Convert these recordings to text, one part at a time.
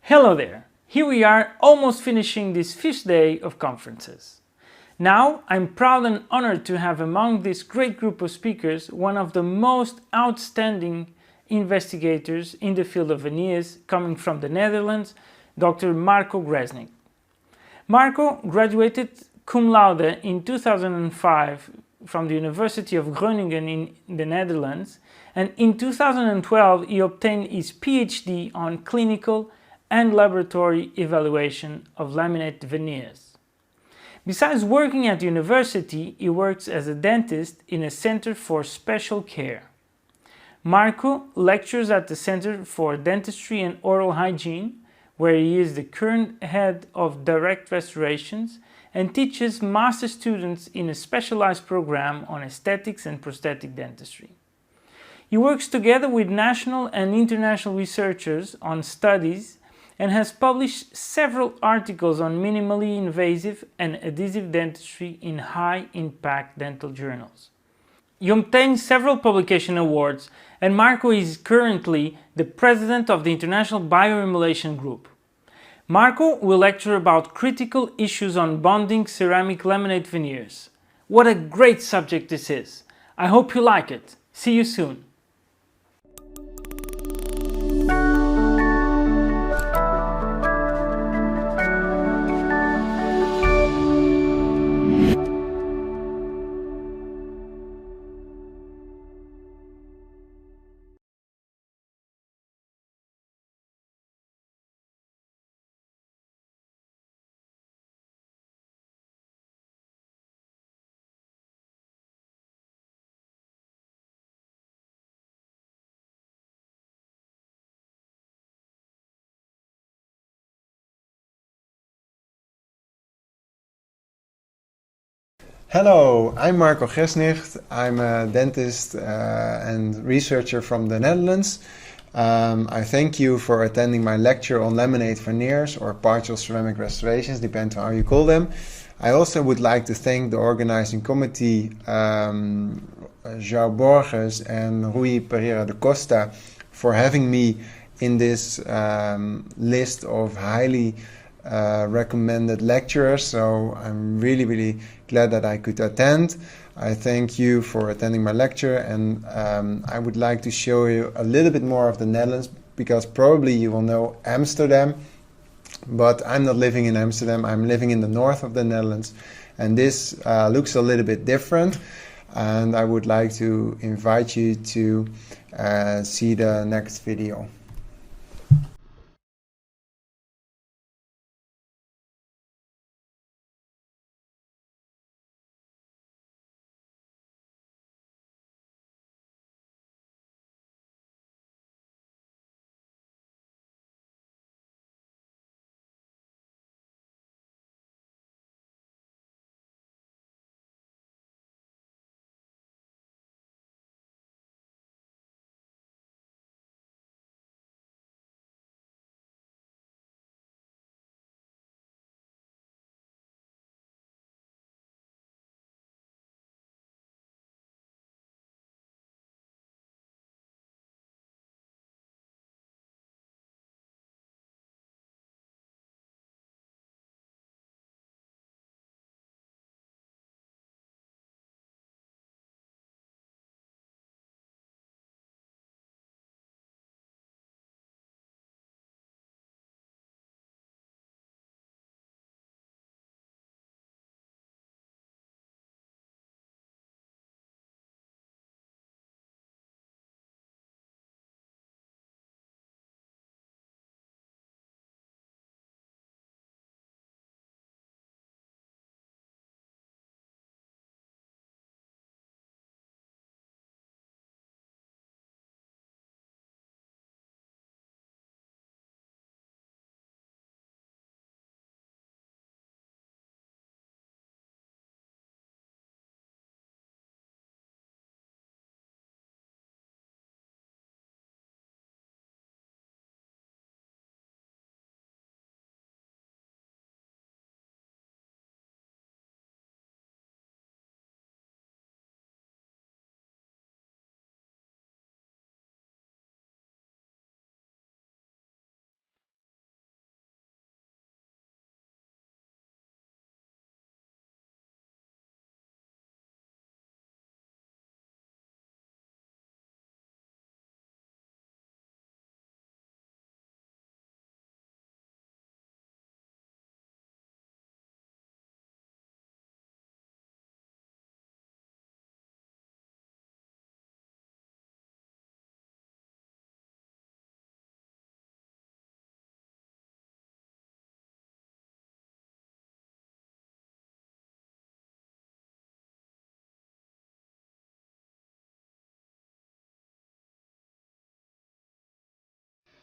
Hello there! Here we are, almost finishing this 5th day of conferences. Now, I'm proud and honored to have among this great group of speakers one of the most outstanding investigators in the field of veneers coming from the Netherlands, Dr. Marco Gresnik. Marco graduated cum laude in 2005 from the University of Groningen in the Netherlands, and in 2012 he obtained his PhD on clinical and laboratory evaluation of laminate veneers. Besides working at university, he works as a dentist in a center for special care. Marco lectures at the Center for Dentistry and Oral Hygiene, where he is the current head of direct restorations, and teaches master students in a specialized program on aesthetics and prosthetic dentistry. He works together with national and international researchers on studies and has published several articles on minimally invasive and adhesive dentistry in high-impact dental journals. He obtained several publication awards, and Marco is currently the president of the International Bioemulation Group. Marco will lecture about critical issues on bonding ceramic laminate veneers. What a great subject this is! I hope you like it. See you soon! Hello, I'm Marco Gresnicht. I'm a dentist and researcher from the Netherlands. I thank you for attending my lecture on laminate veneers or partial ceramic restorations, depends on how you call them. I also would like to thank the organizing committee, João Borges and Rui Pereira da Costa, for having me in this list of highly recommended lecturers, so I'm really glad that I could attend. I thank you for attending my lecture, and I would like to show you a little bit more of the Netherlands, because probably you will know Amsterdam, but I'm not living in Amsterdam. I'm living in the north of the Netherlands, and this looks a little bit different, and I would like to invite you to see the next video.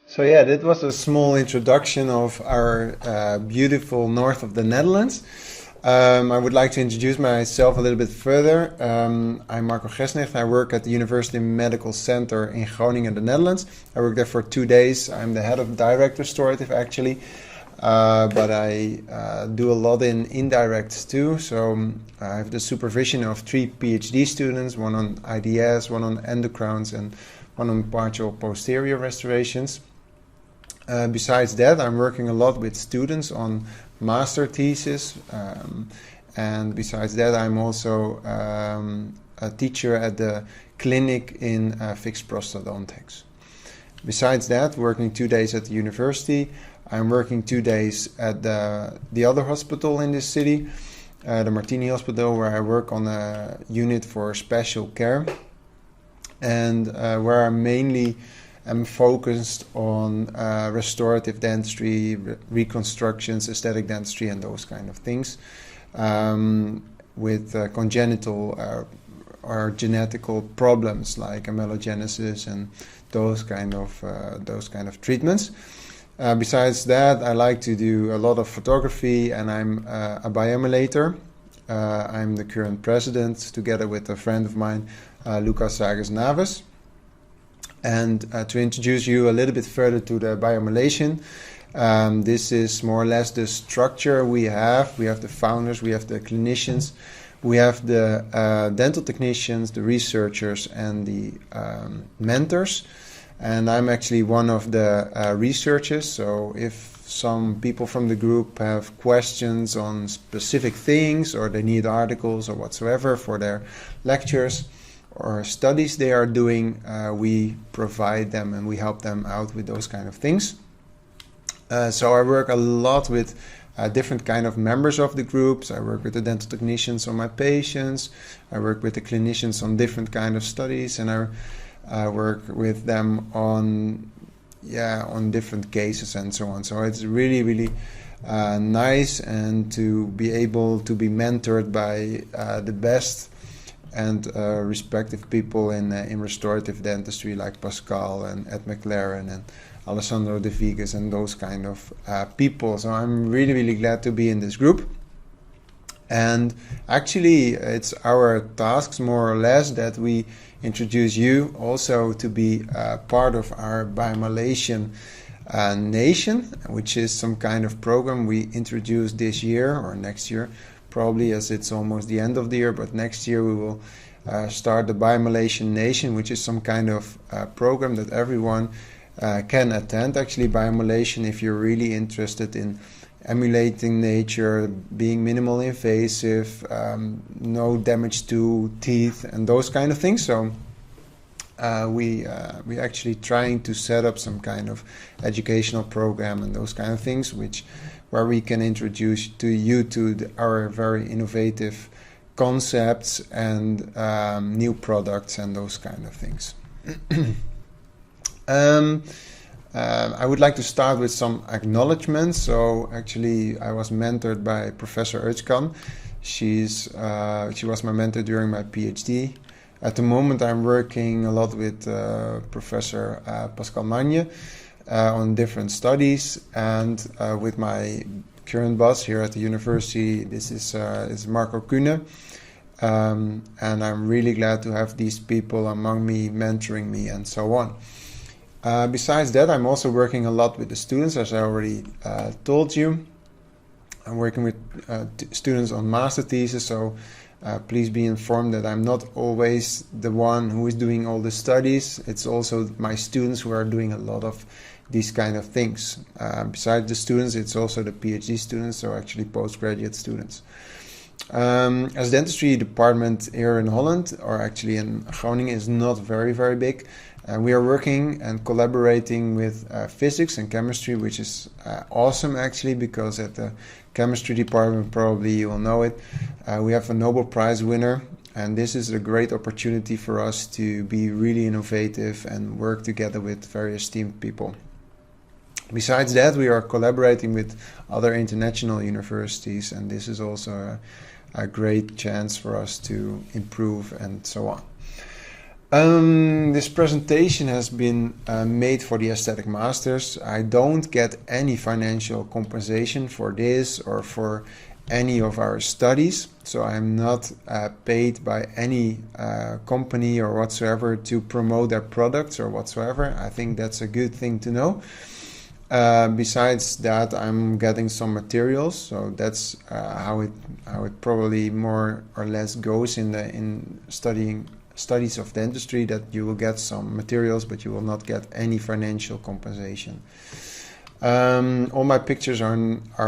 So yeah, that was a small introduction of our beautiful north of the Netherlands. I would like to introduce myself a little bit further. I'm Marco Gesnecht. I work at the University Medical Center in Groningen, the Netherlands. I work there for 2 days. I'm the head of direct restorative actually, but I do a lot in indirects too. So I have the supervision of 3 PhD students, one on IDS, one on endocrines, and one on partial posterior restorations. Besides that, I'm working a lot with students on master thesis, and besides that, I'm also a teacher at the clinic in fixed prosthodontics. Besides that, working 2 days at the university, I'm working 2 days at the other hospital in this city, the Martini Hospital, where I work on a unit for special care, and where I mainly am focused on restorative dentistry, reconstructions, aesthetic dentistry, and those kind of things, with congenital or genetical problems like amelogenesis and those kind of treatments. Besides that, I like to do a lot of photography, and I'm a bioemulator. I'm the current president, together with a friend of mine, Lucas Sagas Naves. And to introduce you a little bit further to the bioemulation, this is more or less the structure we have. We have the founders, we have the clinicians, we have the dental technicians, the researchers, and the mentors. And I'm actually one of the researchers, so if some people from the group have questions on specific things, or they need articles or whatsoever for their lectures or studies they are doing, we provide them and we help them out with those kind of things. So I work a lot with different kind of members of the groups. I work with the dental technicians on my patients. I work with the clinicians on different kind of studies, and I work with them on different cases and so on. So it's really nice, and to be able to be mentored by the best and respective people in restorative dentistry, like Pascal and Ed McLaren and Alessandro De Vigas and those kind of people. So I'm really glad to be in this group. And actually, it's our tasks more or less that we introduce you also to be part of our Biomulation Nation, which is some kind of program we introduced this year or next year, probably, as it's almost the end of the year, but next year we will start the Biomulation Nation, which is some kind of program that everyone can attend. Actually, biomulation, if you're really interested in emulating nature, being minimal invasive, no damage to teeth and those kind of things. So we actually trying to set up some kind of educational program and those kind of things, where we can introduce to you to our very innovative concepts and new products and those kind of things. I would like to start with some acknowledgements. So actually, I was mentored by Professor Özkan. She was my mentor during my PhD. At the moment, I'm working a lot with Professor Pascal Magne on different studies, and with my current boss here at the university, this is Marco Kuhne. And I'm really glad to have these people among me, mentoring me, and so on. Besides that, I'm also working a lot with the students, as I already told you. I'm working with students on master thesis, so please be informed that I'm not always the one who is doing all the studies. It's also my students who are doing a lot of these kind of things. Besides the students, it's also the PhD students, so actually postgraduate students. As dentistry department here in Holland, or actually in Groningen, is not very big. We are working and collaborating with physics and chemistry, which is awesome actually, because at the chemistry department, probably you will know it, we have a Nobel Prize winner, and this is a great opportunity for us to be really innovative and work together with very esteemed people. Besides that, we are collaborating with other international universities, and this is also a great chance for us to improve and so on. This presentation has been made for the Aesthetic Masters. I don't get any financial compensation for this or for any of our studies, so I'm not paid by any company or whatsoever to promote their products or whatsoever. I think that's a good thing to know. Besides that, I'm getting some materials, so that's how it probably more or less goes in studies of dentistry, that you will get some materials, but you will not get any financial compensation. All my pictures are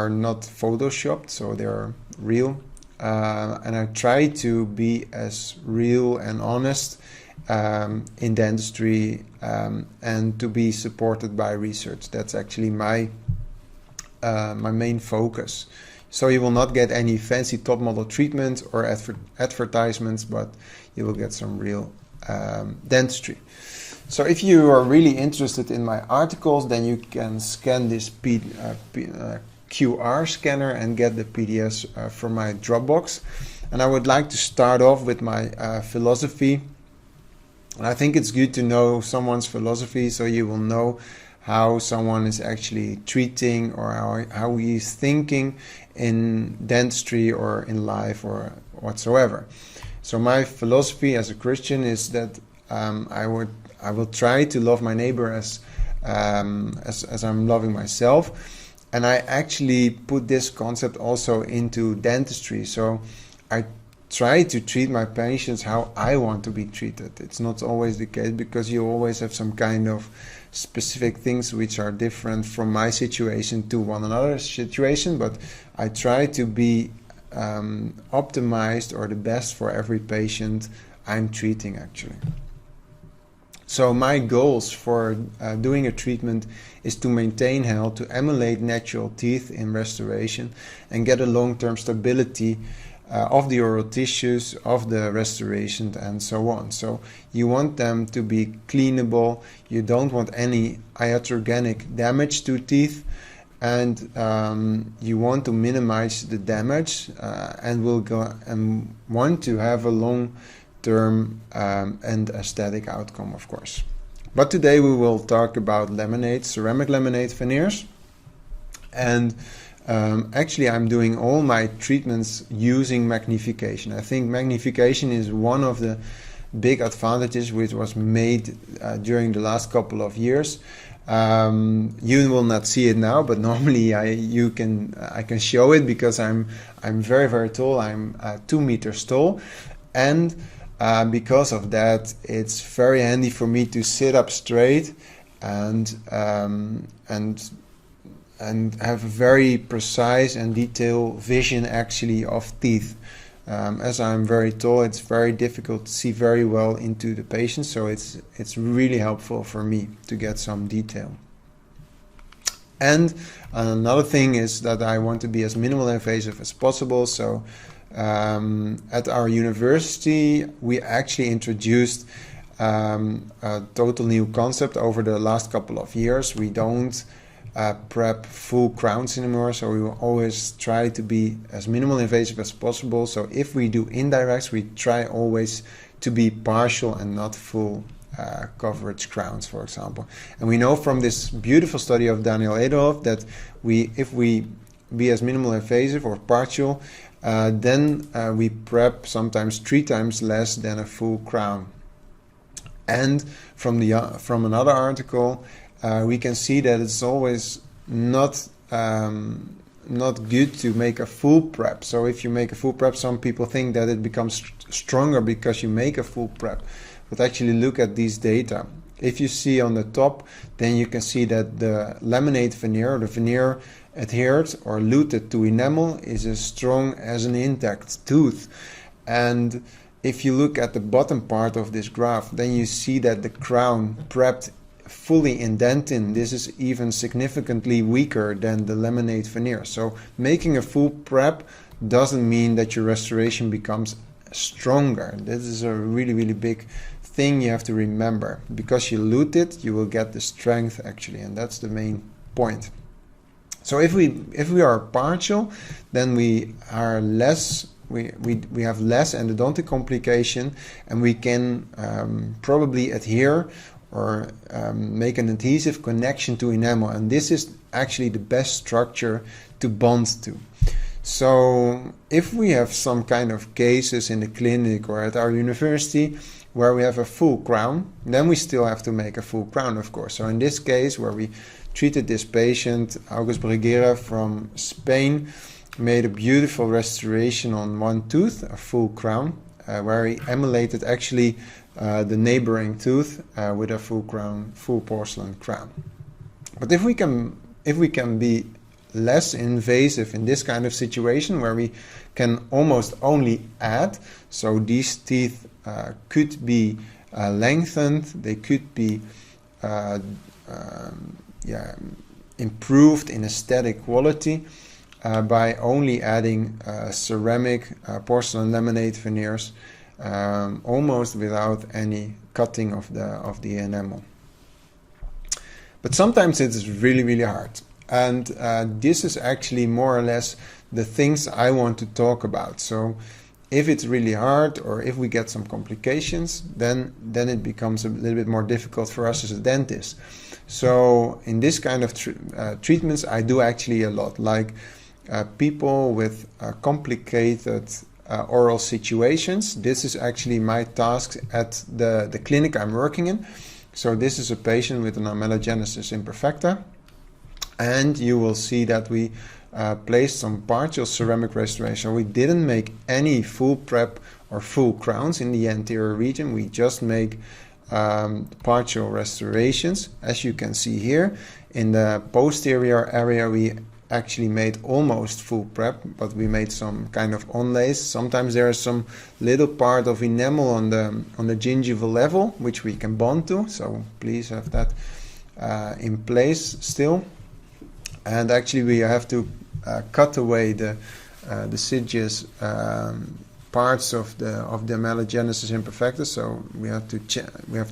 not photoshopped, so they're real, and I try to be as real and honest in dentistry, and to be supported by research. That's actually my main focus. So you will not get any fancy top model treatment or advertisements, but you will get some real dentistry. So if you are really interested in my articles, then you can scan this QR scanner and get the PDFs from my Dropbox. And I would like to start off with my philosophy. And I think it's good to know someone's philosophy, so you will know how someone is actually treating, or how he is thinking in dentistry or in life or whatsoever. So my philosophy as a Christian is that I will try to love my neighbor as I'm loving myself, and I actually put this concept also into dentistry. So I try to treat my patients how I want to be treated. It's not always the case, because you always have some kind of specific things which are different from my situation to one another's situation, but I try to be optimized or the best for every patient I'm treating actually. So my goals for doing a treatment is to maintain health, to emulate natural teeth in restoration, and get a long-term stability of the oral tissues, of the restoration, and so on. So you want them to be cleanable, you don't want any iatrogenic damage to teeth, and you want to minimize the damage, and want to have a long-term and aesthetic outcome, of course. But today we will talk about ceramic laminate veneers, and actually I'm doing all my treatments using magnification. I think magnification is one of the big advantages which was made during the last couple of years. You will not see it now, but normally I can show it, because I'm very, very tall. I'm 2 meters tall, and because of that, it's very handy for me to sit up straight and have a very precise and detailed vision actually of teeth. As I'm very tall, it's very difficult to see very well into the patient, so it's really helpful for me to get some detail. And another thing is that I want to be as minimal invasive as possible. So at our university, we actually introduced a total new concept over the last couple of years. We don't prep full crowns anymore, so we will always try to be as minimal invasive as possible. So if we do indirects, we try always to be partial and not full coverage crowns, for example. And we know from this beautiful study of Daniel Adolf that if we be as minimal invasive or partial, then we prep sometimes 3 times less than a full crown. And from another article, we can see that it's always not good to make a full prep. So if you make a full prep, some people think that it becomes stronger because you make a full prep. But actually look at these data. If you see on the top, then you can see that the laminate veneer, the veneer adhered or luted to enamel, is as strong as an intact tooth. And if you look at the bottom part of this graph, then you see that the crown prepped fully in dentin, this is even significantly weaker than the laminate veneer. So making a full prep doesn't mean that your restoration becomes stronger. This is a really, really big thing you have to remember. Because you lute it, you will get the strength actually, and that's the main point. So if we are partial, then we are less we have less endodontic complication, and we can probably adhere or make an adhesive connection to enamel, and this is actually the best structure to bond to. So if we have some kind of cases in the clinic or at our university where we have a full crown, then we still have to make a full crown, of course. So in this case, where we treated this patient, August Breguera from Spain made a beautiful restoration on one tooth, a full crown, where he emulated actually the neighboring tooth with a full crown, full porcelain crown. But if we can be less invasive in this kind of situation where we can almost only add, so these teeth could be lengthened, they could be improved in aesthetic quality by only adding ceramic porcelain laminate veneers, almost without any cutting of the enamel. But sometimes it is really, really hard. And this is actually more or less the things I want to talk about. So if it's really hard, or if we get some complications, then it becomes a little bit more difficult for us as a dentist. So in this kind of treatments, I do actually a lot, like people with complicated oral situations. This is actually my task at the clinic I'm working in. So this is a patient with an amelogenesis imperfecta. And you will see that we placed some partial ceramic restoration. We didn't make any full prep or full crowns in the anterior region. We just make partial restorations. As you can see here, in the posterior area, we actually made almost full prep, but we made some kind of onlays. Sometimes there is some little part of enamel on the gingival level, which we can bond to. So please have that in place still. And actually, we have to cut away the deciduous parts of the amelogenesis imperfecta. So we have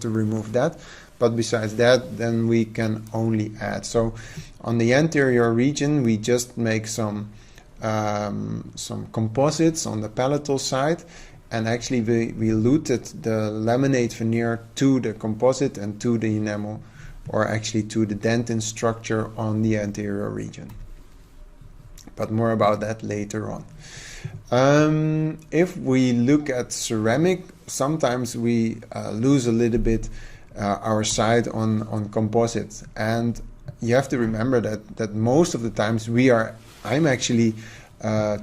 to remove that. But besides that, then we can only add. So on the anterior region, we just make some composites on the palatal side, and actually we luted the laminate veneer to the composite and to the enamel, or actually to the dentin structure on the anterior region. But more about that later on. If we look at ceramic, sometimes we lose a little bit our side on composite. And you have to remember that most of the times I'm actually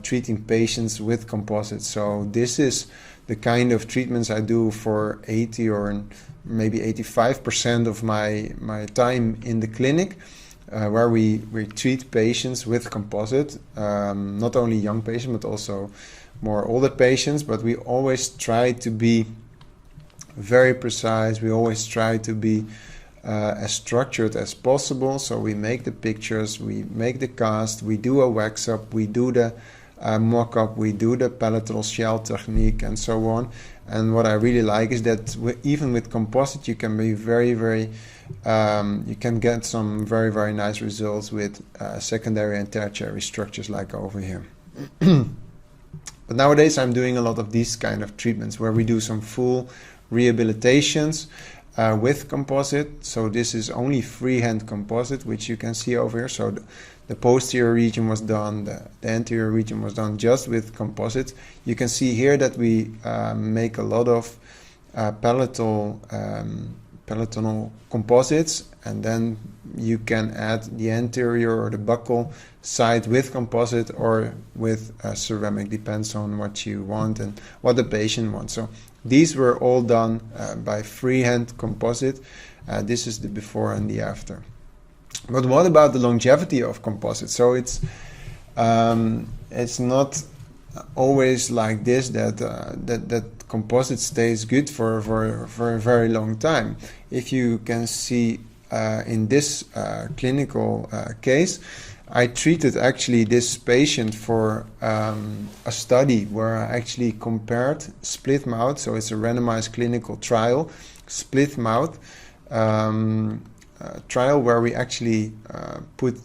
treating patients with composites. So this is the kind of treatments I do for 80 or maybe 85% of my time in the clinic, where we treat patients with composite, not only young patients but also more older patients. But we always try to be very precise. We always try to be as structured as possible. So we make the pictures, we make the cast, we do a wax up, we do the mock-up, we do the palatal shell technique, and so on. And what I really like is that even with composite, you can be very, very, you can get some very, very nice results with secondary and tertiary structures like over here. But nowadays I'm doing a lot of these kind of treatments where we do some full rehabilitations with composite. So this is only freehand composite, which you can see over here. So the posterior region was done, the anterior region was done just with composite. You can see here that we make a lot of palatal composites, and then you can add the anterior or the buccal side with composite or with ceramic, depends on what you want and what the patient wants. So these were all done by freehand composite. This is the before and the after. But what about the longevity of composite? So it's not always like this that composite stays good for a very long time. If you can see in this clinical case, I treated actually this patient for a study where I actually compared split mouth, so it's a randomized clinical trial, split mouth trial where we actually put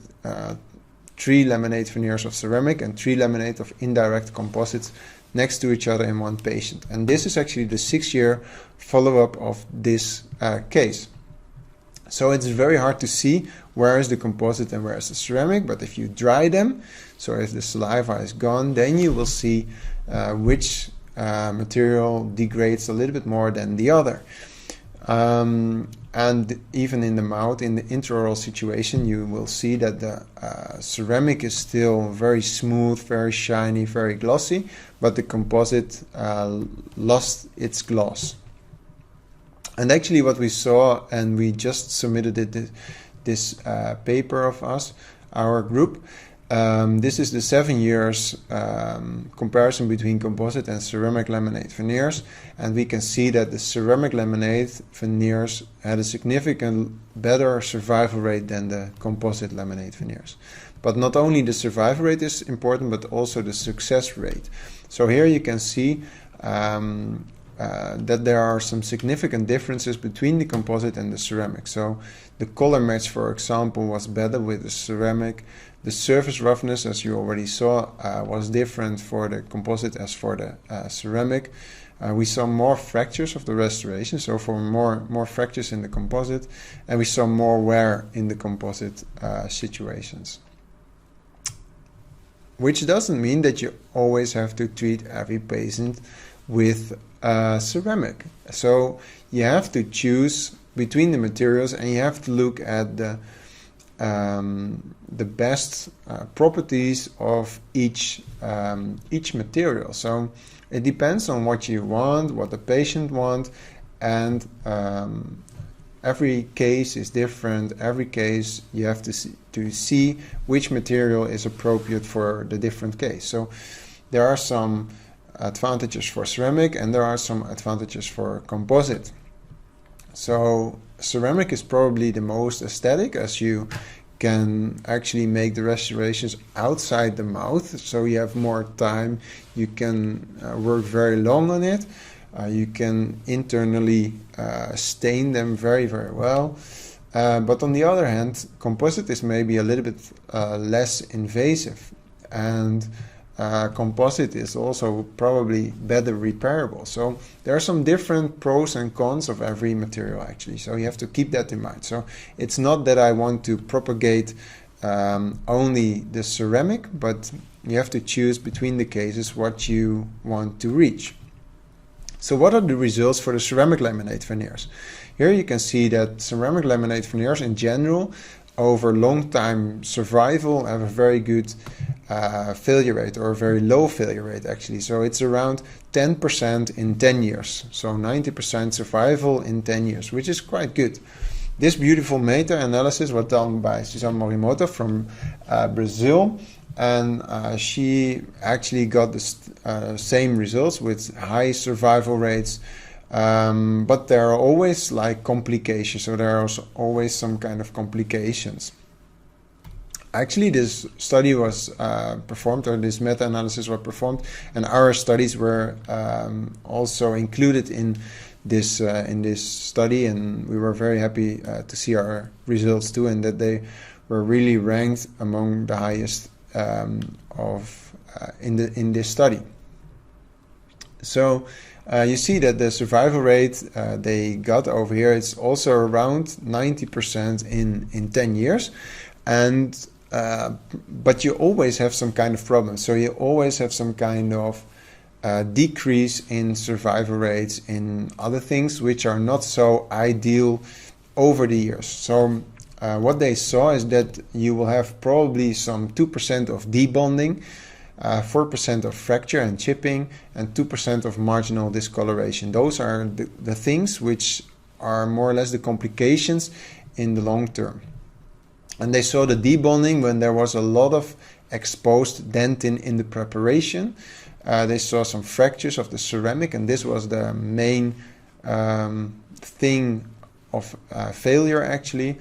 3 laminate veneers of ceramic and 3 laminate of indirect composites next to each other in one patient. And this is actually the 6-year follow-up of this case. So it's very hard to see where is the composite and where is the ceramic, but if you dry them, so if the saliva is gone, then you will see which material degrades a little bit more than the other. And even in the mouth, in the intraoral situation, you will see that the ceramic is still very smooth, very shiny, very glossy, but the composite lost its gloss. And actually what we saw, and we just submitted it, this paper of us, our group, this is the 7 years comparison between composite and ceramic laminate veneers, and we can see that the ceramic laminate veneers had a significant better survival rate than the composite laminate veneers. But not only the survival rate is important, but also the success rate. So here you can see that there are some significant differences between the composite and the ceramic. So the color match, for example, was better with the ceramic. The surface roughness, as you already saw, was different for the composite as for the ceramic. We saw more fractures of the restoration, so for more fractures in the composite, and we saw more wear in the composite situations. Which doesn't mean that you always have to treat every patient with ceramic. So you have to choose between the materials, and you have to look at the best properties of each material. So it depends on what you want, what the patient wants, and every case is different. Every case you have to see which material is appropriate for the different case. So there are some advantages for ceramic and there are some advantages for composite. So ceramic is probably the most aesthetic, as you can actually make the restorations outside the mouth, so you have more time, you can work very long on it, you can internally stain them very, very well. But on the other hand, composite is maybe a little bit less invasive, and composite is also probably better repairable. So there are some different pros and cons of every material actually, so you have to keep that in mind. So it's not that I want to propagate only the ceramic, but you have to choose between the cases what you want to reach. So what are the results for the ceramic laminate veneers? Here you can see that ceramic laminate veneers in general over long time survival have a very good failure rate, or a very low failure rate actually. So it's around 10% in 10 years. So 90% survival in 10 years, which is quite good. This beautiful meta-analysis was done by Suzanne Morimoto from Brazil, and she actually got the same results with high survival rates. But there are always like complications, so there are always some kind of complications. Actually, this study was performed, or this meta-analysis was performed, and our studies were also included in this study, and we were very happy to see our results too, and that they were really ranked among the highest in this study. So you see that the survival rate they got over here, it's also around 90% in 10 years, and but you always have some kind of problem. So you always have some kind of decrease in survival rates in other things which are not so ideal over the years. So what they saw is that you will have probably some 2% of debonding, 4% of fracture and chipping, and 2% of marginal discoloration. Those are the things which are more or less the complications in the long term. And they saw the debonding when there was a lot of exposed dentin in the preparation. They saw some fractures of the ceramic, and this was the main thing of failure actually.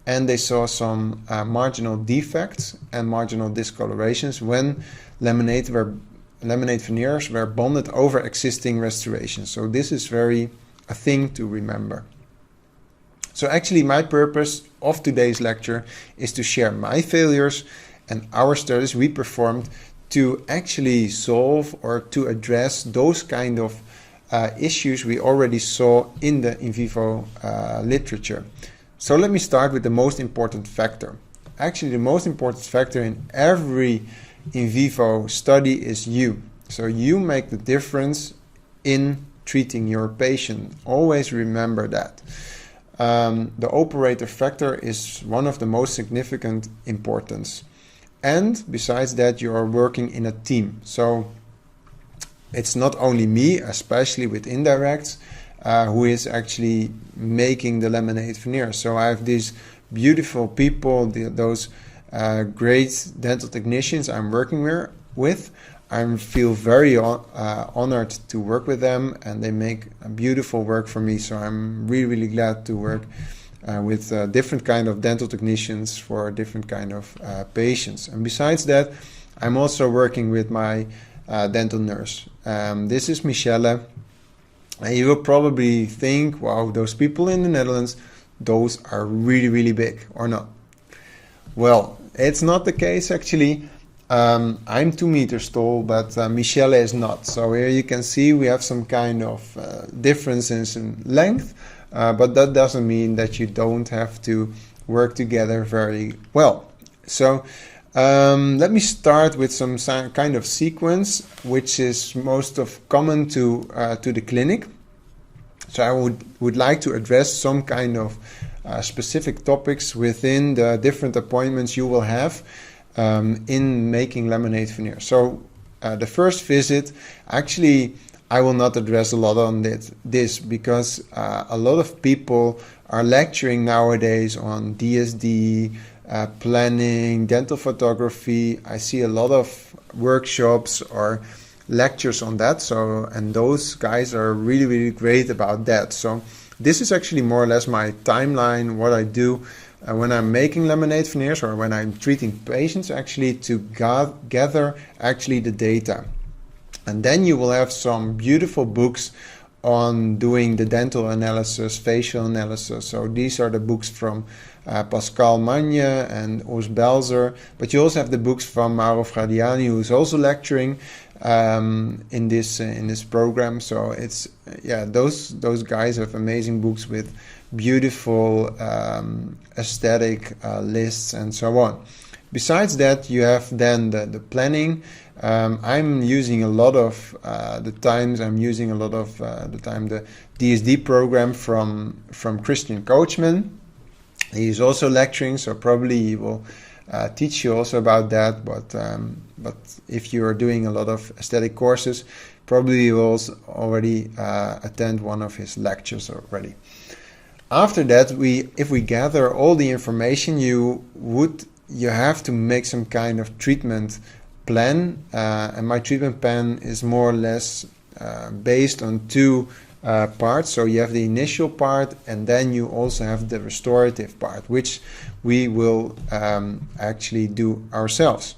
And they saw some marginal defects and marginal discolorations when laminate veneers were bonded over existing restorations. So this is a thing to remember. So actually my purpose of today's lecture is to share my failures and our studies we performed to actually solve or to address those kind of issues we already saw in the in vivo literature. So let me start with the most important factor. Actually, the most important factor in every in vivo study is you. So you make the difference in treating your patient. Always remember that. The operator factor is one of the most significant importance. And besides that, you are working in a team. So it's not only me, especially with indirects, who is actually making the laminate veneer. So I have these beautiful people, those great dental technicians I'm working with. I feel very honored to work with them, and they make beautiful work for me. So I'm really, really glad to work with different kind of dental technicians for different kind of patients. And besides that, I'm also working with my dental nurse. This is Michelle. And you will probably think, wow, those people in the Netherlands, those are really, really big, or not? Well, it's not the case actually. I'm 2 meters tall, but Michelle is not. So here you can see we have some kind of differences in length, but that doesn't mean that you don't have to work together very well. So let me start with some kind of sequence, which is most of common to the clinic. So I would like to address some kind of specific topics within the different appointments you will have in making laminate veneer. So the first visit, actually, I will not address a lot on this because a lot of people are lecturing nowadays on DSD, planning, dental photography. I see a lot of workshops or lectures on that. So, and those guys are really, really great about that. So this is actually more or less my timeline, what I do when I'm making laminate veneers or when I'm treating patients, actually to gather actually the data. And then you will have some beautiful books on doing the dental analysis, facial analysis. So these are the books from Pascal Magne and Urs Belzer, but you also have the books from Mauro Fradiani, who's also lecturing in this program. So it's those guys have amazing books with beautiful aesthetic lists and so on. Besides that, you have then the planning. I'm using a lot of the DSD program from Christian Coachman. He's also lecturing, so probably he will teach you also about that. But if you are doing a lot of aesthetic courses, probably you will also already attend one of his lectures already. After that, if we gather all the information, you have to make some kind of treatment plan, and my treatment plan is more or less based on two parts. So you have the initial part, and then you also have the restorative part, which we will actually do ourselves.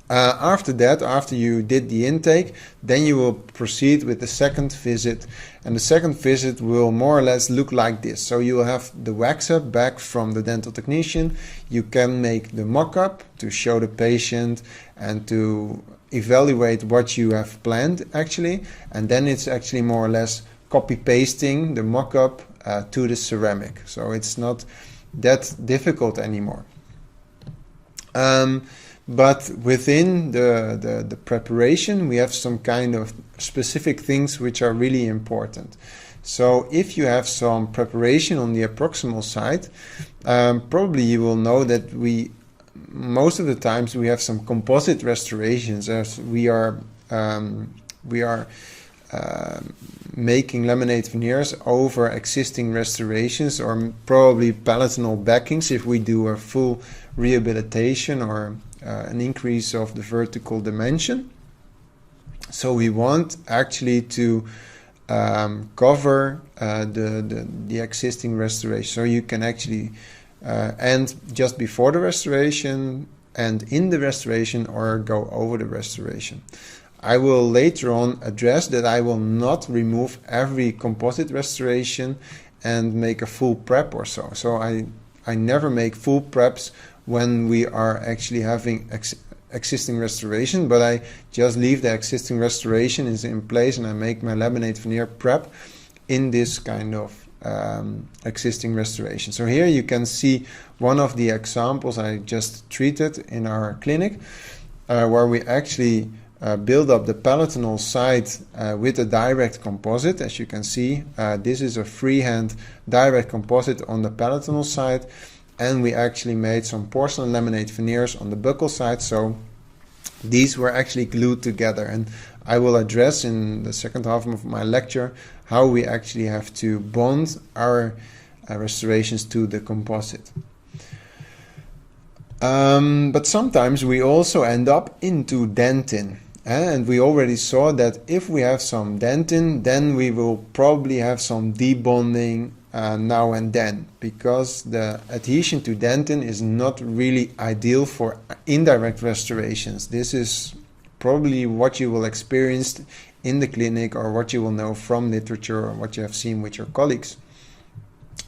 After that, after you did the intake, then you will proceed with the second visit, and the second visit will more or less look like this. So you will have the wax up back from the dental technician. You can make the mock-up to show the patient and to evaluate what you have planned actually, and then it's actually more or less copy pasting the mock-up to the ceramic. So it's not that difficult anymore. But within the preparation, we have some kind of specific things which are really important. So if you have some preparation on the proximal side, probably you will know that most of the times we have some composite restorations, as we are making laminate veneers over existing restorations, or probably palatinal backings if we do a full rehabilitation or an increase of the vertical dimension. So we want actually to cover the existing restoration. So you can actually end just before the restoration and in the restoration, or go over the restoration. I will later on address that I will not remove every composite restoration and make a full prep or so. So I never make full preps when we are actually having existing restoration, but I just leave the existing restoration is in place and I make my laminate veneer prep in this kind of existing restoration. So here you can see one of the examples I just treated in our clinic, where we actually build up the palatinal side with a direct composite. As you can see, this is a freehand direct composite on the palatinal side, and we actually made some porcelain laminate veneers on the buccal side, so these were actually glued together. And I will address in the second half of my lecture how we actually have to bond our restorations to the composite. But sometimes we also end up into dentin. And we already saw that if we have some dentin, then we will probably have some debonding now and then, because the adhesion to dentin is not really ideal for indirect restorations. This is probably what you will experience in the clinic, or what you will know from literature, or what you have seen with your colleagues.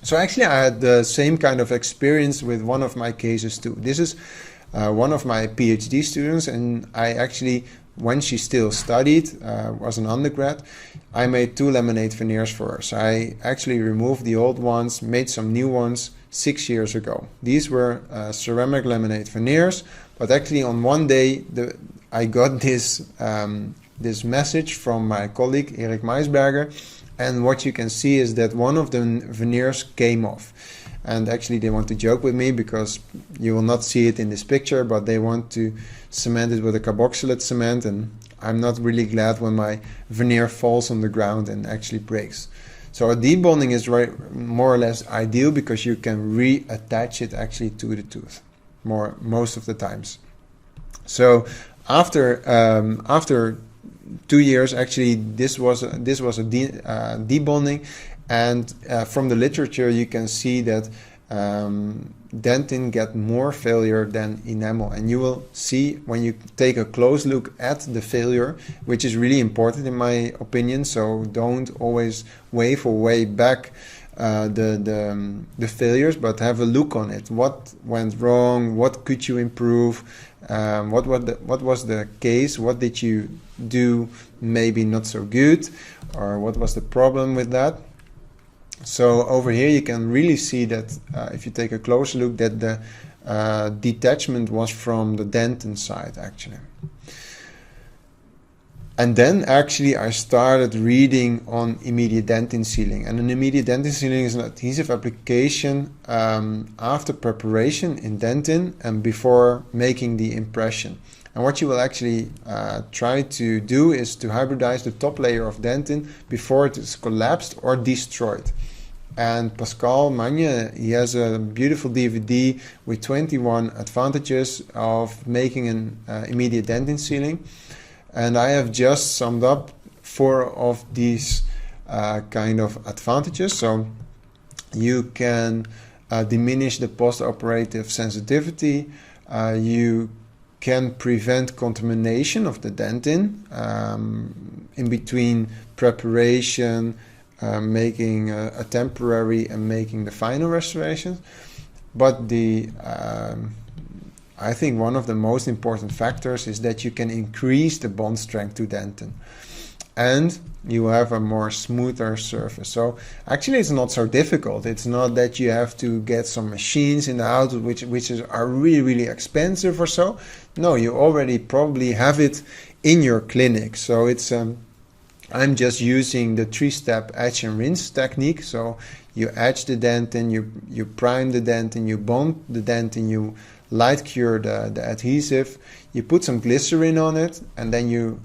So actually I had the same kind of experience with one of my cases too. This is one of my PhD students, and I actually, when she still studied, was an undergrad, I made 2 laminate veneers for her. So I actually removed the old ones, made some new ones 6 years ago. These were ceramic laminate veneers, but actually on one day I got this this message from my colleague Erik Meisberger, and what you can see is that one of the veneers came off. And actually they want to joke with me because you will not see it in this picture, but they want to cement it with a carboxylate cement, and I'm not really glad when my veneer falls on the ground and actually breaks. So a debonding is more or less ideal because you can reattach it actually to the tooth most of the times. So after 2 years, actually this was a debonding, and from the literature you can see that dentin get more failure than enamel, and you will see when you take a close look at the failure, which is really important in my opinion. So don't always wave or way back the failures, but have a look on it. What went wrong? What could you improve? What was the case? What did you do maybe not so good, or what was the problem with that? So over here you can really see that if you take a close look, that the detachment was from the dentin side actually. And then actually I started reading on immediate dentin sealing. And an immediate dentin sealing is an adhesive application after preparation in dentin and before making the impression. And what you will actually try to do is to hybridize the top layer of dentin before it is collapsed or destroyed. And Pascal Magne, he has a beautiful DVD with 21 advantages of making an immediate dentin sealing. And I have just summed up 4 of these kind of advantages. So you can diminish the post-operative sensitivity. You can prevent contamination of the dentin in between preparation, making a temporary and making the final restoration. But I think one of the most important factors is that you can increase the bond strength to dentin, and you have a more smoother surface. So actually it's not so difficult. It's not that you have to get some machines in the house which are really expensive or so. No, you already probably have it in your clinic. So it's I'm just using the 3-step etch and rinse technique. So you etch the dentin, you prime the dentin, you bond the dentin, you light cure the adhesive, you put some glycerin on it, and then you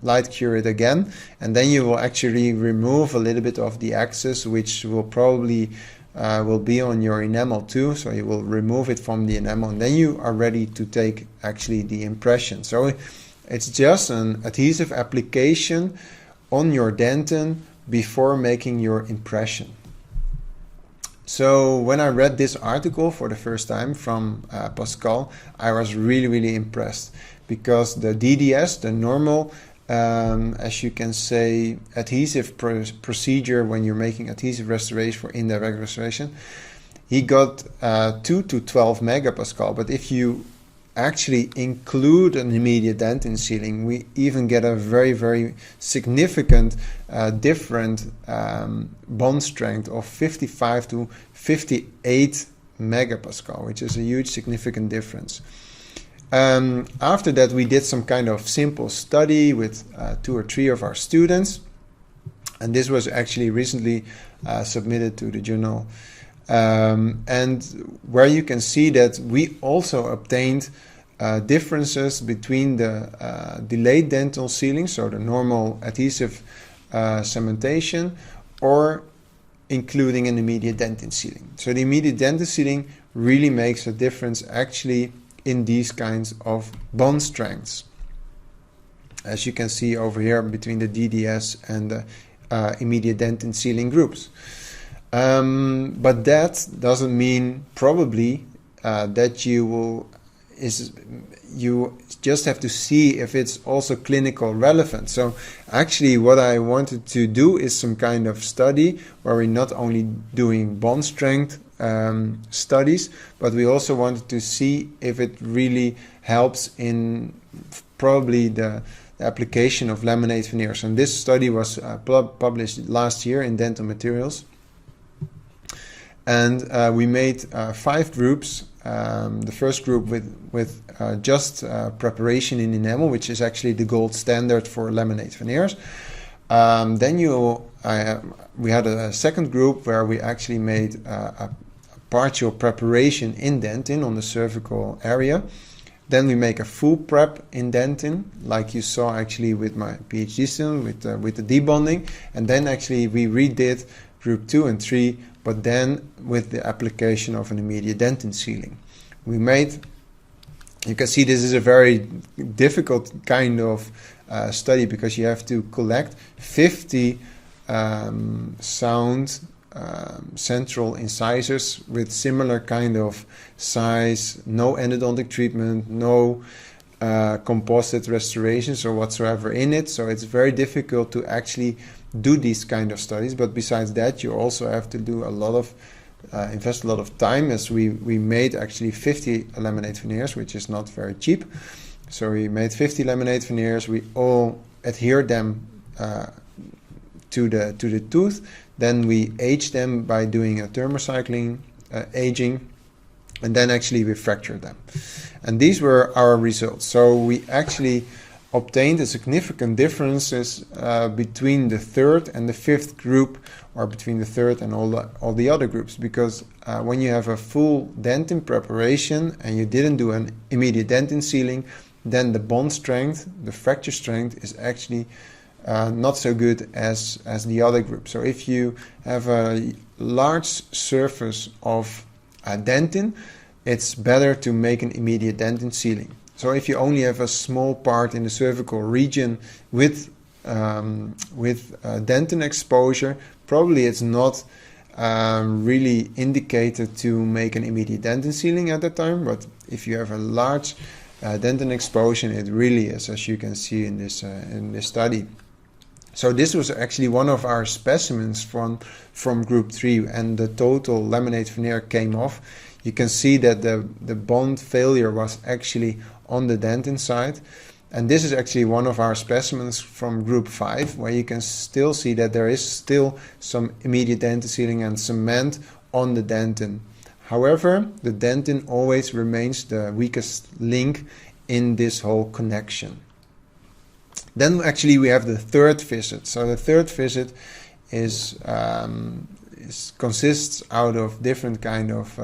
light cure it again, and then you will actually remove a little bit of the excess, which will probably will be on your enamel too. So you will remove it from the enamel, and then you are ready to take actually the impression. So it's just an adhesive application on your dentin before making your impression. So when I read this article for the first time from Pascal, I was really impressed, because the DDS, the normal, as you can say, adhesive procedure when you're making adhesive restoration for indirect restoration, he got 2 to 12 megapascal. But if you actually include an immediate dent in sealing, we even get a very, very significant different bond strength of 55 to 58 megapascal, which is a huge significant difference. After that, we did some kind of simple study with 2 or 3 of our students, and this was actually recently submitted to the journal, and where you can see that we also obtained differences between the delayed dental sealing, so the normal adhesive cementation, or including an immediate dentin sealing. So the immediate dentin sealing really makes a difference actually in these kinds of bond strengths, as you can see over here between the DDS and the immediate dentin sealing groups. But that doesn't mean probably that you just have to see if it's also clinical relevant. So actually what I wanted to do is some kind of study where we're not only doing bond strength studies, but we also wanted to see if it really helps in probably the application of laminate veneers. And this study was published last year in Dental Materials. And we made 5 groups. The first group with just preparation in enamel, which is actually the gold standard for laminate veneers. Then we had a second group where we actually made a partial preparation in dentin on the cervical area. Then we make a full prep in dentin, like you saw actually with my PhD student with the debonding. And then actually we redid group 2 and 3, but then with the application of an immediate dentin sealing. You can see this is a very difficult kind of study, because you have to collect 50 sound central incisors with similar kind of size, no endodontic treatment, no composite restorations or whatsoever in it. So it's very difficult to actually do these kind of studies. But besides that, you also have to do a lot of invest a lot of time, as we made actually 50 laminate veneers, which is not very cheap. So we made 50 laminate veneers. We all adhered them to the tooth. Then we aged them by doing a thermocycling aging, and then actually we fractured them. And these were our results. So we actually obtained a significant differences between the 3rd and the 5th group, or between the 3rd and all the other groups, because when you have a full dentin preparation and you didn't do an immediate dentin sealing, then the bond strength, the fracture strength, is actually not so good as the other group. So if you have a large surface of dentin, it's better to make an immediate dentin sealing. So if you only have a small part in the cervical region with dentin exposure, probably it's not really indicated to make an immediate dentin sealing at that time. But if you have a large dentin exposure, it really is, as you can see in this study. So this was actually one of our specimens from group 3, and the total laminate veneer came off. You can see that the bond failure was actually on the dentin side. And this is actually one of our specimens from group 5, where you can still see that there is still some immediate dentin sealing and cement on the dentin. However, the dentin always remains the weakest link in this whole connection. Then actually we have the 3rd visit. So the 3rd visit consists out of different kind of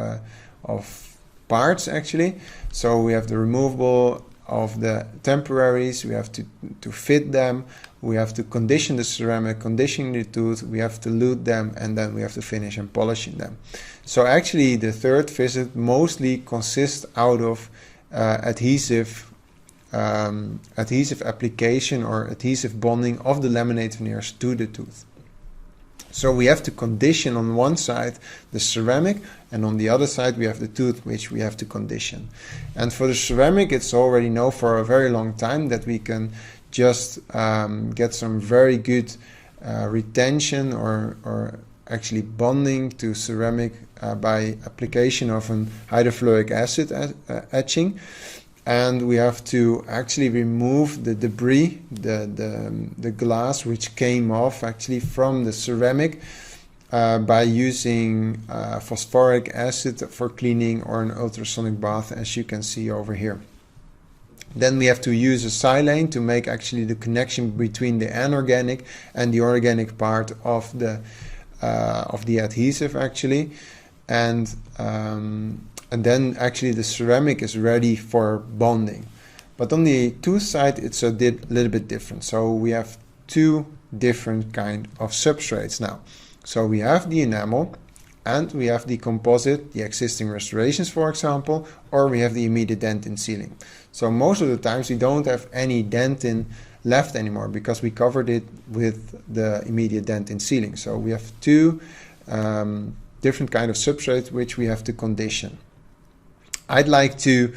parts actually. So we have the removable of the temporaries, we have to fit them, we have to condition the ceramic, condition the tooth, we have to lute them, and then we have to finish and polishing them. So actually the 3rd visit mostly consists out of adhesive application or adhesive bonding of the laminate veneers to the tooth. So we have to condition on one side the ceramic, and on the other side we have the tooth, which we have to condition. And for the ceramic, it's already known for a very long time that we can just get some very good retention or actually bonding to ceramic by application of an hydrofluoric acid etching. and we have to actually remove the debris, the glass which came off actually from the ceramic by using phosphoric acid for cleaning or an ultrasonic bath, as you can see over here. Then we have to use a silane to make actually the connection between the anorganic and the organic part of the adhesive actually, and then actually the ceramic is ready for bonding. But on the tooth side it's a little bit different. So we have two different kind of substrates now. So we have the enamel and we have the composite, the existing restorations for example, or we have the immediate dentin sealing. So most of the times we don't have any dentin left anymore because we covered it with the immediate dentin sealing. So we have two different kind of substrates which we have to condition. I'd like to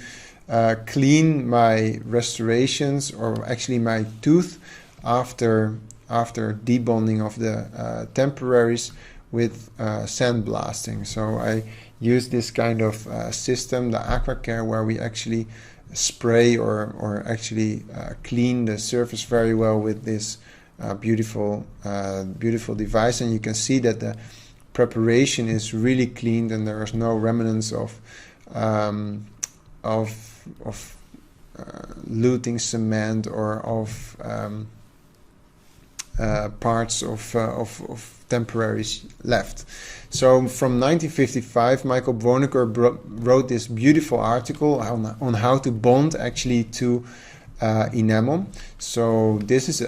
clean my restorations, or actually my tooth, after debonding of the temporaries with sandblasting. So I use this kind of system, the AquaCare, where we actually spray or actually clean the surface very well with this beautiful device, and you can see that the preparation is really cleaned and there is no remnants of luting cement or of parts of temporaries left. So from 1955, Michael Bwonecker wrote this beautiful article on how to bond actually to enamel. So this is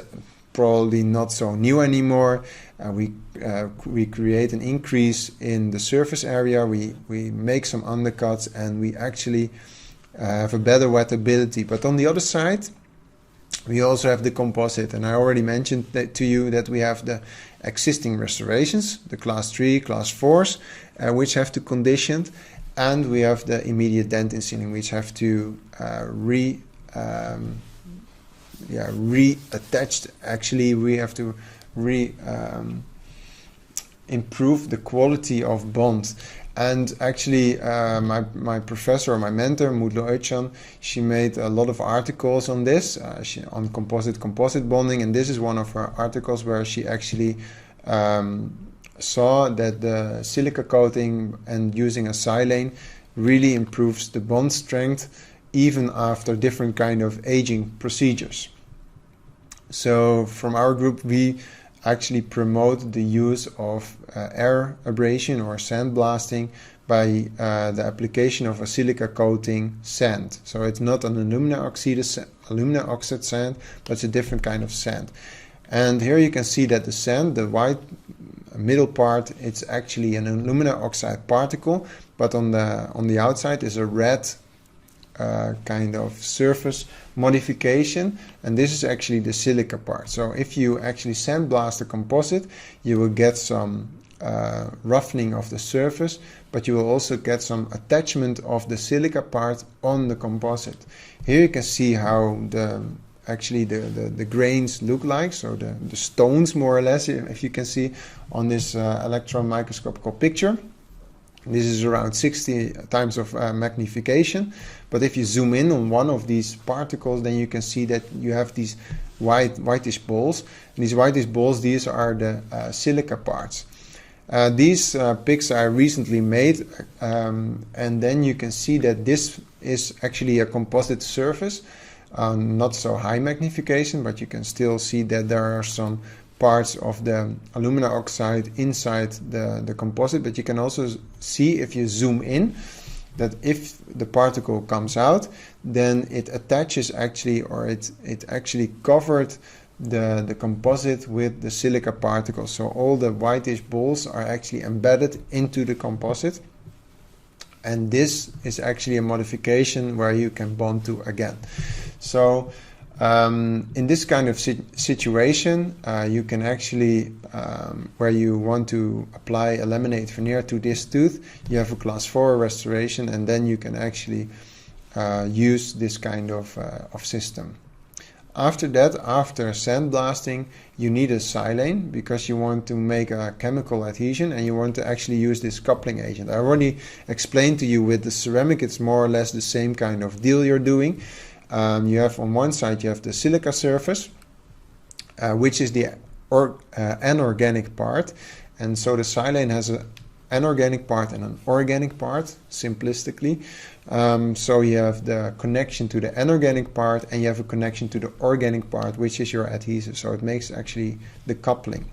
probably not so new anymore. We create an increase in the surface area, we make some undercuts, and we actually have a better wettability. But on the other side, we also have the composite, and I already mentioned that to you that we have the existing restorations, the class 3, class 4s, which have to condition, and we have the immediate dentin sealing, which have to reattached. Actually, we have to improve the quality of bond. And actually, my professor, my mentor, Mutlu Özcan, she made a lot of articles on this, on composite bonding, and this is one of her articles where she actually saw that the silica coating and using a silane really improves the bond strength even after different kind of aging procedures. So from our group, we actually promote the use of air abrasion or sandblasting by the application of a silica coating sand. So it's not an alumina oxide sand, but it's a different kind of sand. And here you can see that the sand, the white middle part, it's actually an alumina oxide particle, but on the outside is a red kind of surface modification, and this is actually the silica part. So if you actually sandblast the composite, you will get some roughening of the surface, but you will also get some attachment of the silica part on the composite. Here you can see how the grains look like, so the stones more or less, if you can see on this electron microscopical picture. This is around 60 times of magnification, but if you zoom in on one of these particles, then you can see that you have these whitish balls. And these whitish balls, these are the silica parts. These pics I recently made, and then you can see that this is actually a composite surface, not so high magnification, but you can still see that there are some parts of the alumina oxide inside the composite, but you can also see if you zoom in that if the particle comes out, then it attaches actually, or it actually covered the composite with the silica particles. So all the whitish balls are actually embedded into the composite, and this is actually a modification where you can bond to again. So in this kind of situation, you can actually, where you want to apply a laminate veneer to this tooth, you have a class 4 restoration, and then you can actually use this kind of system. After that, after sandblasting, you need a silane because you want to make a chemical adhesion and you want to actually use this coupling agent. I already explained to you with the ceramic, it's more or less the same kind of deal you're doing. You have on one side, you have the silica surface, which is the anorganic part. And so the silane has an anorganic part and an organic part, simplistically. So you have the connection to the anorganic part and you have a connection to the organic part, which is your adhesive. So it makes actually the coupling.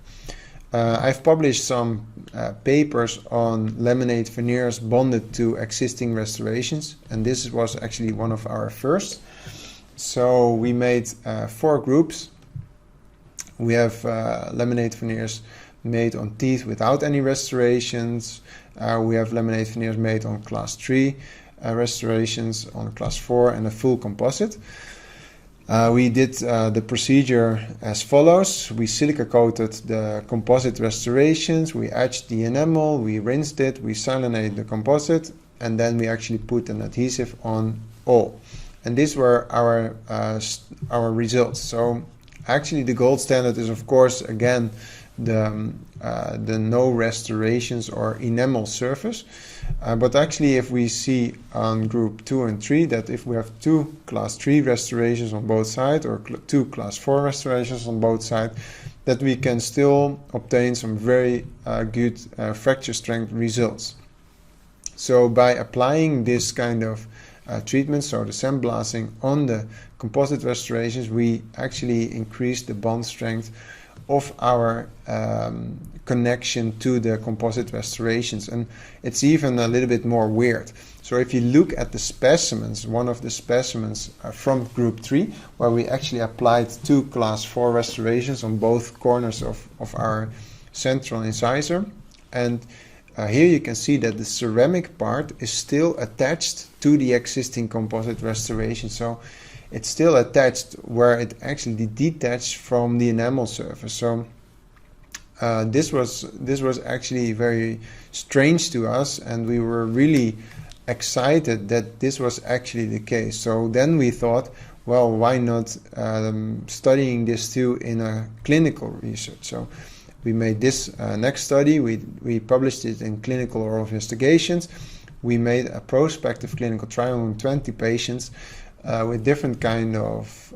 I've published some papers on laminate veneers bonded to existing restorations, and this was actually one of our first. So we made 4 groups. We have laminate veneers made on teeth without any restorations. We have laminate veneers made on class 3 restorations, on class 4, and a full composite. We did the procedure as follows. We silica coated the composite restorations, we etched the enamel, we rinsed it, we silanated the composite, and then we actually put an adhesive on all. And these were our results. So actually the gold standard is, of course, again, the no restorations or enamel surface. But actually, if we see on group 2 and 3 that if we have 2 class 3 restorations on both sides or 2 class 4 restorations on both sides, that we can still obtain some very good fracture strength results. So by applying this kind of treatment, so the sandblasting on the composite restorations, we actually increase the bond strength of our connection to the composite restorations, and it's even a little bit more weird. So if you look at the specimens, one of the specimens from group 3, where we actually applied 2 class 4 restorations on both corners of our central incisor, and here you can see that the ceramic part is still attached to the existing composite restoration. So it's still attached where it actually detached from the enamel surface. So this was actually very strange to us, and we were really excited that this was actually the case. So then we thought, well, why not studying this too in a clinical research? So we made this next study. We published it in Clinical Oral Investigations. We made a prospective clinical trial on 20 patients with different kind of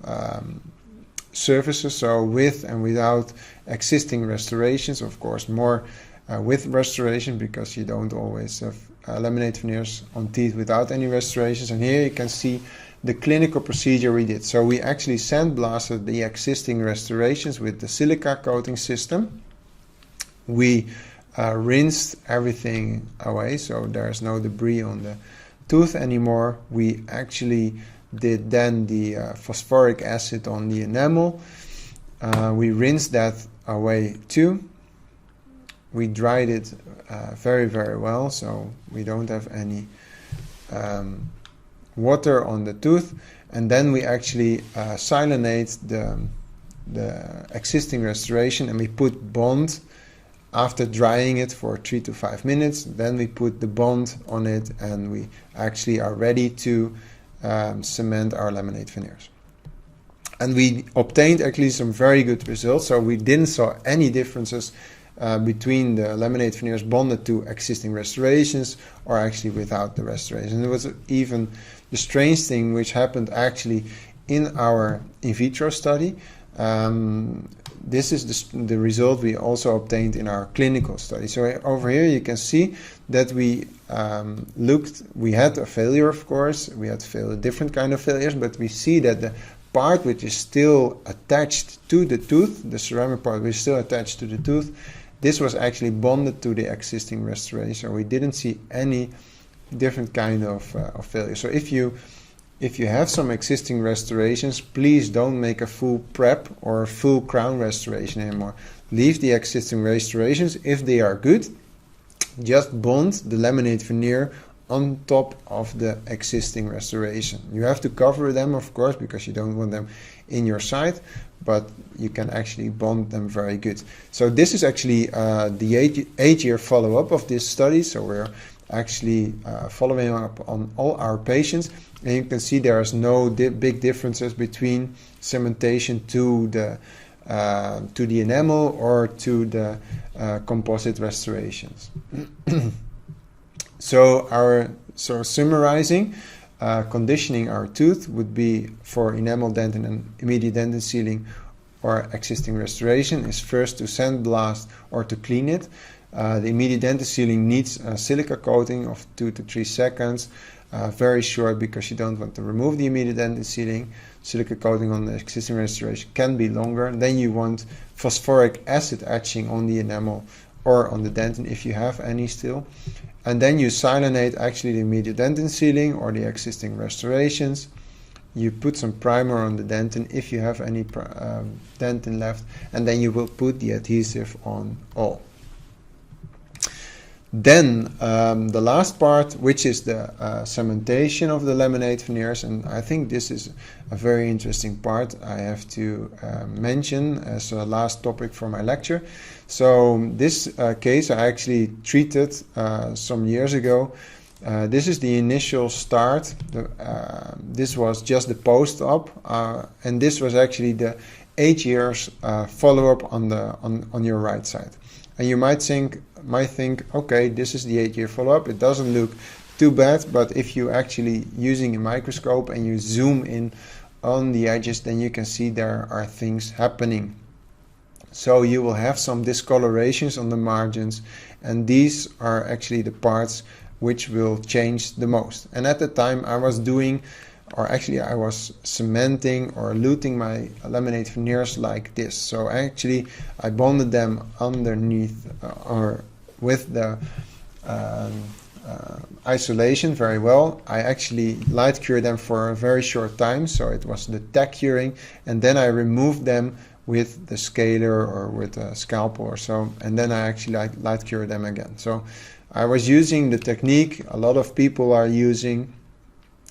surfaces, so with and without existing restorations. Of course, more with restoration, because you don't always have laminate veneers on teeth without any restorations. And here you can see the clinical procedure we did. So we actually sandblasted the existing restorations with the silica coating system. We rinsed everything away, so there's no debris on the tooth anymore. We actually did then the phosphoric acid on the enamel. We rinsed that away too. We dried it very, very well, so we don't have any water on the tooth. And then we actually silanate the existing restoration, and we put bond after drying it for 3 to 5 minutes. Then we put the bond on it, and we actually are ready to cement our laminate veneers. And we obtained actually some very good results. So we didn't saw any differences between the laminate veneers bonded to existing restorations or actually without the restoration. It was even the strange thing which happened actually in our in vitro study. This is the result we also obtained in our clinical study. So over here you can see that we we had a failure, of course. We had different kind of failures, but we see that the part which is still attached to the tooth, the ceramic part which is still attached to the tooth, this was actually bonded to the existing restoration. So we didn't see any different kind of failure. So if you have some existing restorations, please don't make a full prep or a full crown restoration anymore. Leave the existing restorations. If they are good, just bond the laminate veneer on top of the existing restoration. You have to cover them, of course, because you don't want them in your site, but you can actually bond them very good. So this is actually the 8-year follow-up of this study. So we're actually following up on all our patients, And you can see there is no big differences between cementation to the enamel or to the composite restorations. So summarizing, conditioning our tooth would be for enamel dentin and immediate dentin sealing or existing restoration is first to sandblast or to clean it. The immediate dentin sealing needs a silica coating of 2 to 3 seconds, very short because you don't want to remove the immediate dentin sealing. Silica coating on the existing restoration can be longer. Then you want phosphoric acid etching on the enamel or on the dentin if you have any still. And then you silanate actually the immediate dentin sealing or the existing restorations. You put some primer on the dentin if you have any dentin left, and then you will put the adhesive on all. Then the last part, which is the cementation of the laminate veneers, and I think this is a very interesting part I have to mention as a last topic for my lecture. So this case I actually treated some years ago. This is the initial start. This was just the post-op, and this was actually the 8 years follow-up on your right side. And you might think, okay, this is the 8-year follow-up. It doesn't look too bad, but if you actually using a microscope and you zoom in on the edges, then you can see there are things happening. So you will have some discolorations on the margins, and these are actually the parts which will change the most. And at the time I was doing, or actually I was cementing or luting my laminate veneers like this. So actually I bonded them underneath or with the isolation very well. I actually light cured them for a very short time, so it was the tack curing, and then I removed them with the scaler or with a scalpel or so, and then I actually light cured them again. So I was using the technique a lot of people are using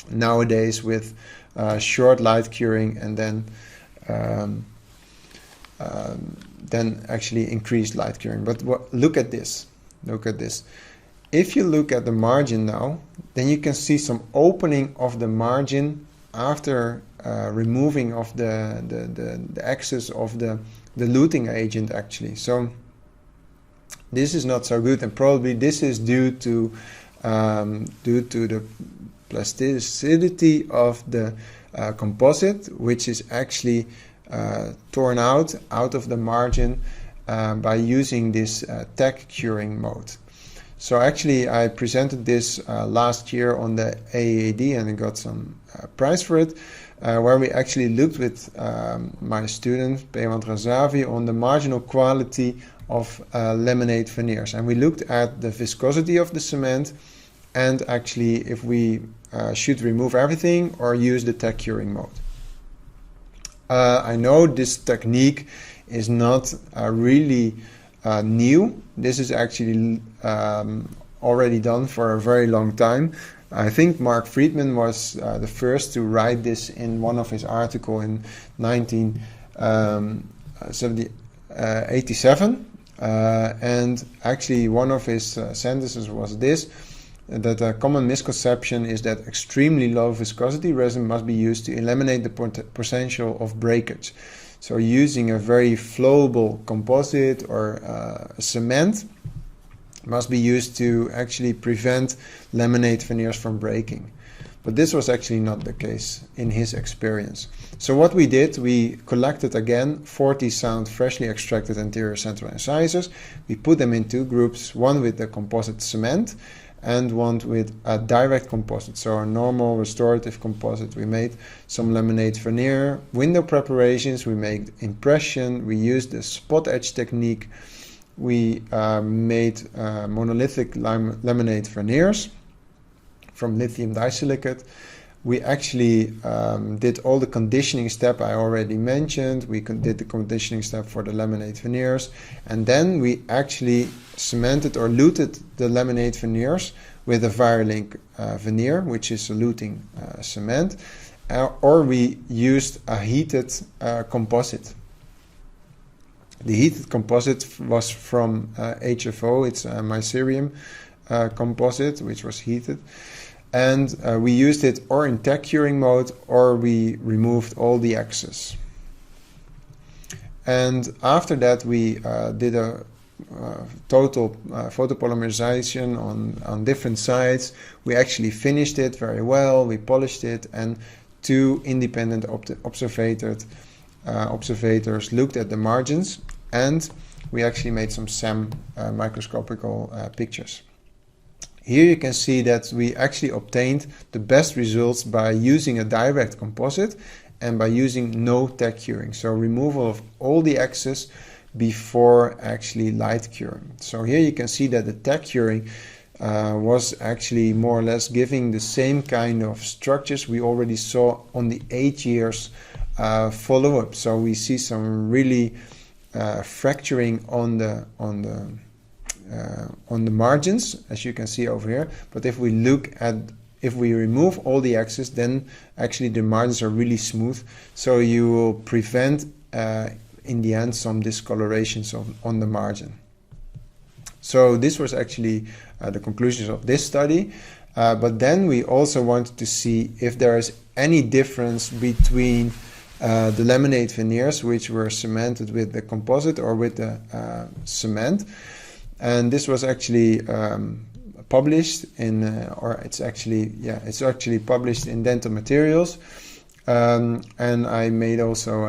nowadays with short light curing and then actually increased light curing. But look at this. Look at this. If you look at the margin now, then you can see some opening of the margin after removing of the excess of the luting agent actually. So this is not so good, and probably this is due to the plasticity of the composite, which is actually torn out of the margin by using this tack curing mode. So actually I presented this last year on the AAD and I got some prize for it, where we actually looked with my student Peyman Razavi on the marginal quality of laminate veneers, and we looked at the viscosity of the cement and actually if we should remove everything or use the tack curing mode. I know this technique is not really new. This is actually already done for a very long time. I think Mark Friedman was the first to write this in one of his articles in 1987. And actually one of his sentences was this, that a common misconception is that extremely low viscosity resin must be used to eliminate the potential of breakage. So using a very flowable composite or cement must be used to actually prevent laminate veneers from breaking. But this was actually not the case in his experience. So what we did, we collected again 40 sound freshly extracted anterior central incisors. We put them in two groups, one with the composite cement and one with a direct composite, so a normal restorative composite. We made some laminate veneer window preparations, we made impression, we used the spot etch technique, we made monolithic laminate veneers from lithium disilicate. We actually did all the conditioning step I already mentioned. We did the conditioning step for the laminate veneers, and then we actually cemented or luted the laminate veneers with a Virelink veneer, which is a luting cement, or we used a heated composite. The heated composite was from HFO, it's a mycelium composite, which was heated. And we used it or in tech curing mode, or we removed all the excess. And after that, we did a total photopolymerization on different sides. We actually finished it very well, we polished it, and 2 independent observators looked at the margins, and we actually made some SEM microscopical pictures. Here you can see that we actually obtained the best results by using a direct composite and by using no tech curing, so removal of all the excess before actually light curing. So here you can see that the tech curing was actually more or less giving the same kind of structures we already saw on the 8 years follow-up. So we see some really fracturing on the margins, as you can see over here. But if we remove all the excess, then actually the margins are really smooth. So you will prevent in the end some discolorations on the margin. So this was actually the conclusions of this study. But then we also wanted to see if there is any difference between the laminate veneers which were cemented with the composite or with the cement. And this was actually published in, it's actually published in Dental Materials. And I made also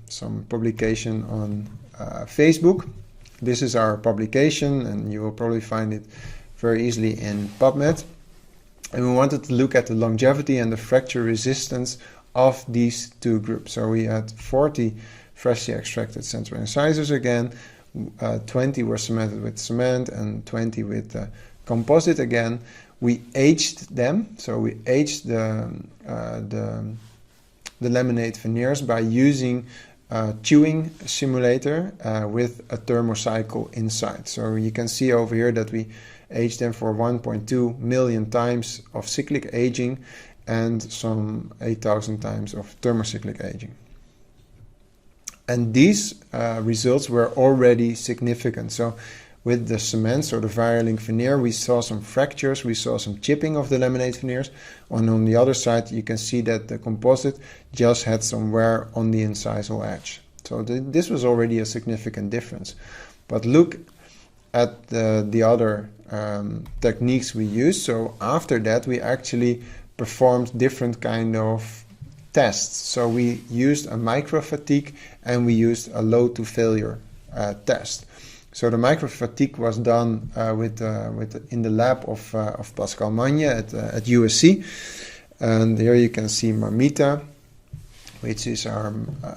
some publication on Facebook. This is our publication, and you will probably find it very easily in PubMed. And we wanted to look at the longevity and the fracture resistance of these 2 groups. So we had 40 freshly extracted central incisors again, 20 were cemented with cement and 20 with composite again. We aged them, so we aged the laminate veneers by using a chewing simulator with a thermocycle inside. So you can see over here that we aged them for 1.2 million times of cyclic aging and some 8,000 times of thermocyclic aging. And these results were already significant. So with the cement, so the Violink veneer, we saw some fractures, we saw some chipping of the laminate veneers. And on the other side, you can see that the composite just had some wear on the incisal edge. So this was already a significant difference. But look at the other techniques we used. So after that, we actually performed different kind of tests. So we used a micro-fatigue and we used a load to failure test. So the micro-fatigue was done in the lab of Pascal Magne at USC. And here you can see Marmita, which is our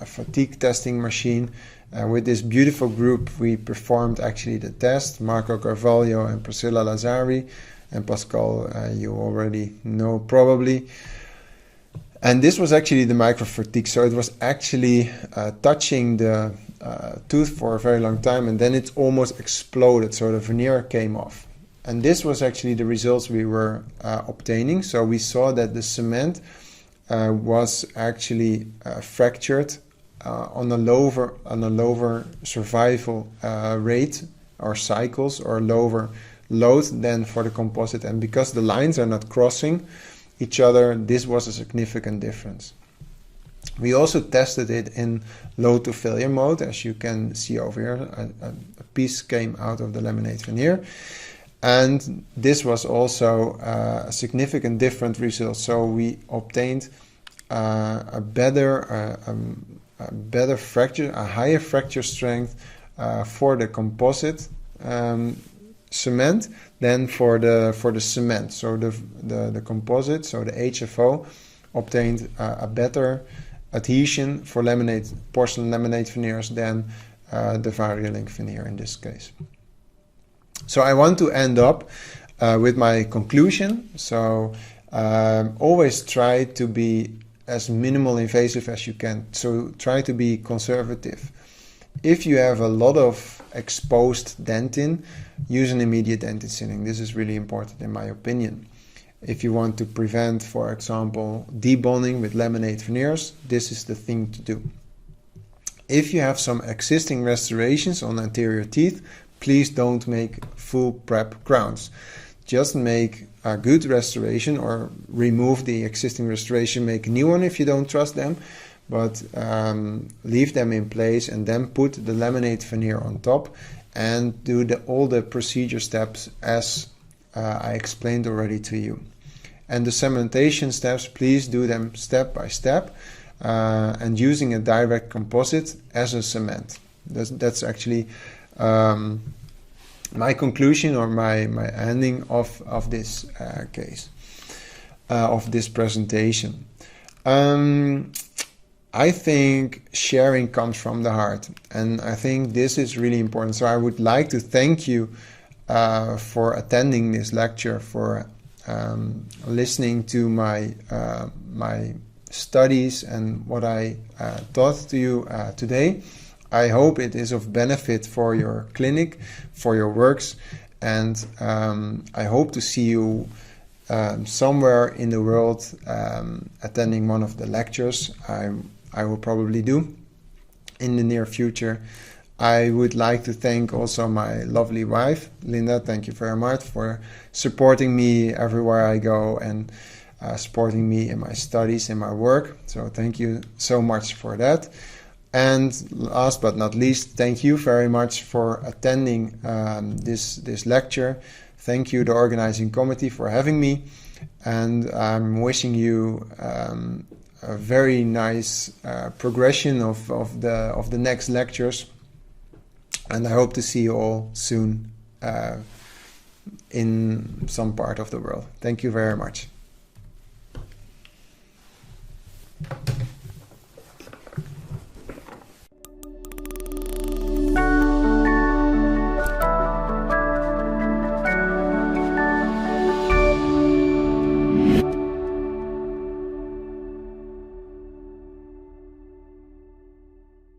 fatigue testing machine. With this beautiful group, we performed actually the test. Marco Carvalho and Priscilla Lazzari, and Pascal you already know probably. And this was actually the micro-fatigue, so it was actually touching the tooth for a very long time, and then it almost exploded, so the veneer came off. And this was actually the results we were obtaining. So we saw that the cement was actually fractured on a lower survival rate or cycles or lower load than for the composite. And because the lines are not crossing each other, this was a significant difference. We also tested it in load to failure mode. As you can see over here, a piece came out of the laminate veneer. And this was also a significant different result. So we obtained a better fracture, a higher fracture strength for the composite cement than for the cement. So the composite, so the HFO, obtained a better adhesion for porcelain laminate veneers than the Violink veneer in this case. So I want to end up with my conclusion. So always try to be as minimal invasive as you can. So try to be conservative. If you have a lot of exposed dentin, use an immediate dentin sealing. This is really important in my opinion. If you want to prevent, for example, debonding with laminate veneers, this is the thing to do. If you have some existing restorations on anterior teeth, please don't make full prep crowns. just make a good restoration or remove the existing restoration, make a new one if you don't trust them, but leave them in place and then put the laminate veneer on top and do all the procedure steps as I explained already to you. And the cementation steps, please do them step by step and using a direct composite as a cement. That's actually my conclusion or my ending of this case, of this presentation. I think sharing comes from the heart, and I think this is really important. So I would like to thank you for attending this lecture, for listening to my studies and what I taught to you today. I hope it is of benefit for your clinic, for your works, and I hope to see you somewhere in the world attending one of the lectures I will probably do in the near future. I would like to thank also my lovely wife, Linda. Thank you very much for supporting me everywhere I go and supporting me in my studies and my work. So thank you so much for that. And last but not least, thank you very much for attending this lecture. Thank you, the organizing committee, for having me. And I'm wishing you a very nice progression of the next lectures. And I hope to see you all soon in some part of the world. Thank you very much.